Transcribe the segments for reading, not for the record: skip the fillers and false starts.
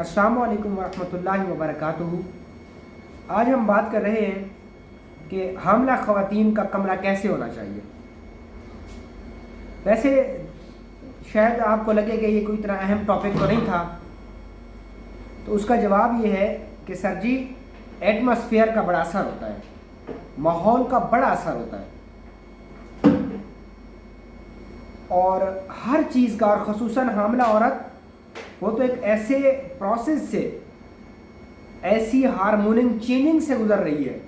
السلام علیکم ورحمۃ اللہ وبرکاتہ۔ آج ہم بات کر رہے ہیں کہ حاملہ خواتین کا کمرہ کیسے ہونا چاہیے۔ ویسے شاید آپ کو لگے کہ یہ کوئی اتنا اہم ٹاپک تو نہیں تھا، تو اس کا جواب یہ ہے کہ سر جی، ایٹماسفیئر کا بڑا اثر ہوتا ہے، ماحول کا بڑا اثر ہوتا ہے، اور ہر چیز کا، اور خصوصاً حاملہ عورت وہ تو ایک ایسے پروسیس سے، ایسی ہارموننگ چینجنگ سے گزر رہی ہے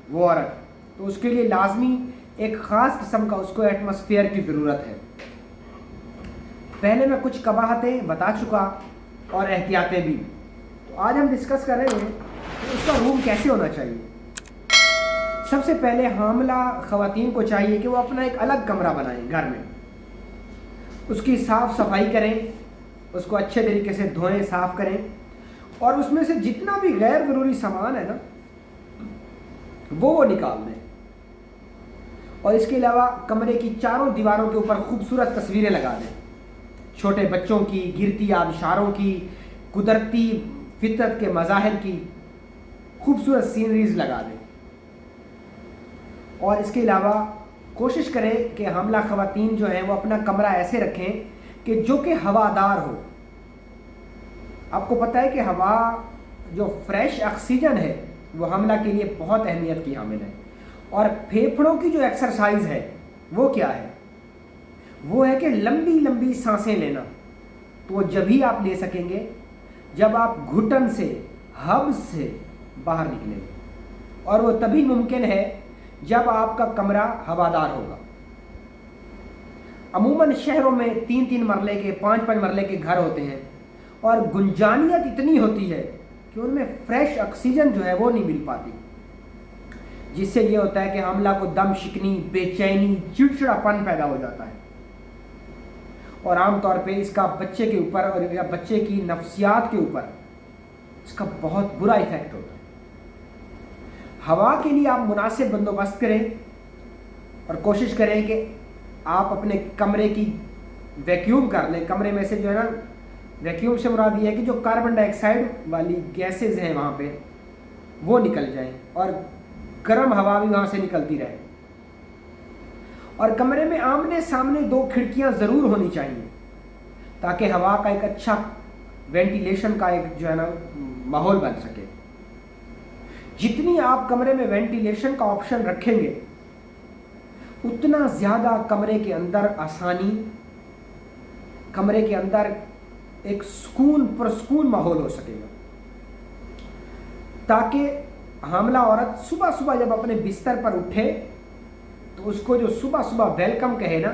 وہ عورت، تو اس کے لیے لازمی ایک خاص قسم کا اس کو ایٹماسفیئر کی ضرورت ہے۔ پہلے میں کچھ قباحتیں بتا چکا اور احتیاطیں بھی، تو آج ہم ڈسکس کر رہے ہیں کہ اس کا روم کیسے ہونا چاہیے۔ سب سے پہلے حاملہ خواتین کو چاہیے کہ وہ اپنا ایک الگ کمرہ بنائیں گھر میں، اس کی صاف صفائی کریں، اس کو اچھے طریقے سے دھوئیں، صاف کریں، اور اس میں سے جتنا بھی غیر ضروری سامان ہے نا وہ نکال دیں، اور اس کے علاوہ کمرے کی چاروں دیواروں کے اوپر خوبصورت تصویریں لگا دیں، چھوٹے بچوں کی، گرتی آبشاروں کی، قدرتی فطرت کے مظاہر کی خوبصورت سینریز لگا دیں۔ اور اس کے علاوہ کوشش کریں کہ حاملہ خواتین جو ہیں وہ اپنا کمرہ ایسے رکھیں کہ جو کہ ہوادار ہو۔ آپ کو پتہ ہے کہ ہوا جو فریش آکسیجن ہے وہ حاملہ کے لیے بہت اہمیت کی حامل ہے، اور پھیپھڑوں کی جو ایکسرسائز ہے وہ کیا ہے؟ وہ ہے کہ لمبی لمبی سانسیں لینا۔ تو وہ جب ہی آپ لے سکیں گے جب آپ گھٹن سے، حبس سے باہر نکلیں گے، اور وہ تبھی ممکن ہے جب آپ کا کمرہ ہوادار ہوگا۔ عموماً شہروں میں 3 مرلے کے، 5 مرلے کے گھر ہوتے ہیں، اور گنجانیت اتنی ہوتی ہے کہ ان میں فریش آکسیجن جو ہے وہ نہیں مل پاتی، جس سے یہ ہوتا ہے کہ حاملہ کو دم شکنی، بے چینی، چڑچڑاپن پیدا ہو جاتا ہے، اور عام طور پہ اس کا بچے کے اوپر اور یا بچے کی نفسیات کے اوپر اس کا بہت برا ایفیکٹ ہوتا ہے۔ ہوا کے لیے آپ مناسب بندوبست کریں، اور کوشش کریں کہ آپ اپنے کمرے کی ویکیوم کر لیں۔ کمرے میں سے جو ہے نا، ویکیوم سے مراد یہ ہے کہ جو کاربن ڈائی آکسائڈ والی گیسز ہیں وہاں پہ وہ نکل جائیں، اور گرم ہوا بھی وہاں سے نکلتی رہے۔ اور کمرے میں آمنے سامنے 2 کھڑکیاں ضرور ہونی چاہیے، تاکہ ہوا کا ایک اچھا وینٹیلیشن کا ایک جو ہے نا ماحول بن سکے۔ جتنی آپ کمرے میں وینٹیلیشن کا آپشن رکھیں گے اتنا زیادہ کمرے کے اندر آسانی، کمرے کے اندر ایک پرسکون ماحول ہو سکے گا، تاکہ حاملہ عورت صبح صبح جب اپنے بستر پر اٹھے تو اس کو جو صبح صبح ویلکم کہے نا،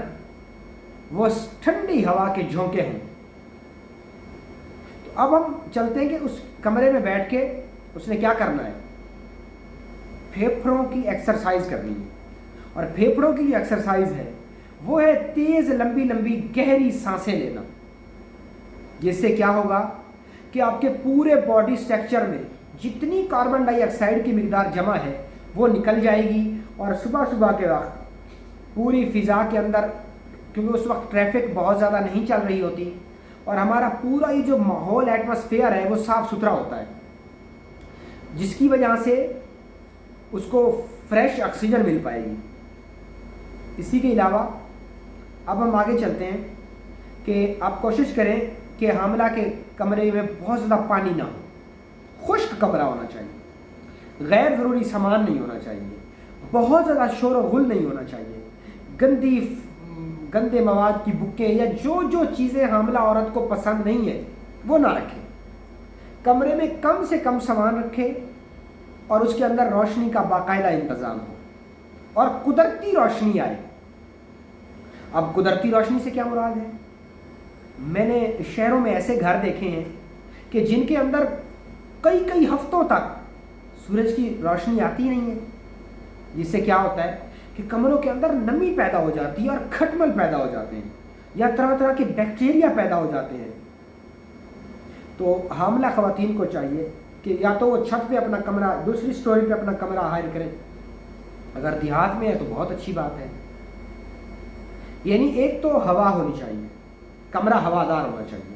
وہ ٹھنڈی ہوا کے جھونکے ہوں۔ تو اب ہم چلتے ہیں کہ اس کمرے میں بیٹھ کے اس نے کیا کرنا ہے؟ پھیپھڑوں کی ایکسرسائز کرنی ہے، اور پھیپھڑوں کی جو ایکسرسائز ہے وہ ہے تیز لمبی لمبی گہری سانسیں لینا، جس سے کیا ہوگا کہ آپ کے پورے باڈی سٹرکچر میں جتنی کاربن ڈائی آکسائڈ کی مقدار جمع ہے وہ نکل جائے گی، اور صبح صبح کے وقت پوری فضا کے اندر، کیونکہ اس وقت ٹریفک بہت زیادہ نہیں چل رہی ہوتی، اور ہمارا پورا یہ جو ماحول ایٹماسفیئر ہے وہ صاف ستھرا ہوتا ہے، جس کی وجہ سے اس کو فریش آکسیجن مل پائے گی۔ اسی کے علاوہ اب ہم آگے چلتے ہیں کہ آپ کوشش کریں کہ حاملہ کے کمرے میں بہت زیادہ پانی نہ ہو، خشک کمرہ ہونا چاہیے، غیر ضروری سامان نہیں ہونا چاہیے، بہت زیادہ شور و غل نہیں ہونا چاہیے، گندے مواد کی بکیں یا جو چیزیں حاملہ عورت کو پسند نہیں ہے وہ نہ رکھیں۔ کمرے میں کم سے کم سامان رکھیں، اور اس کے اندر روشنی کا باقاعدہ انتظام ہو، اور قدرتی روشنی آئے۔ اب قدرتی روشنی سے کیا مراد ہے؟ میں نے شہروں میں ایسے گھر دیکھے ہیں کہ جن کے اندر کئی ہفتوں تک سورج کی روشنی آتی نہیں ہے، جس سے کیا ہوتا ہے کہ کمروں کے اندر نمی پیدا ہو جاتی ہے، اور کھٹمل پیدا ہو جاتے ہیں، یا طرح طرح کے بیکٹیریا پیدا ہو جاتے ہیں۔ تو حاملہ خواتین کو چاہیے کہ یا تو وہ چھت پہ اپنا کمرہ، دوسری سٹوری پہ اپنا کمرہ ہائر کریں، اگر دیہات میں ہے تو بہت اچھی بات ہے۔ یعنی ایک تو ہوا ہونی چاہیے، کمرہ ہوادار ہونا چاہیے،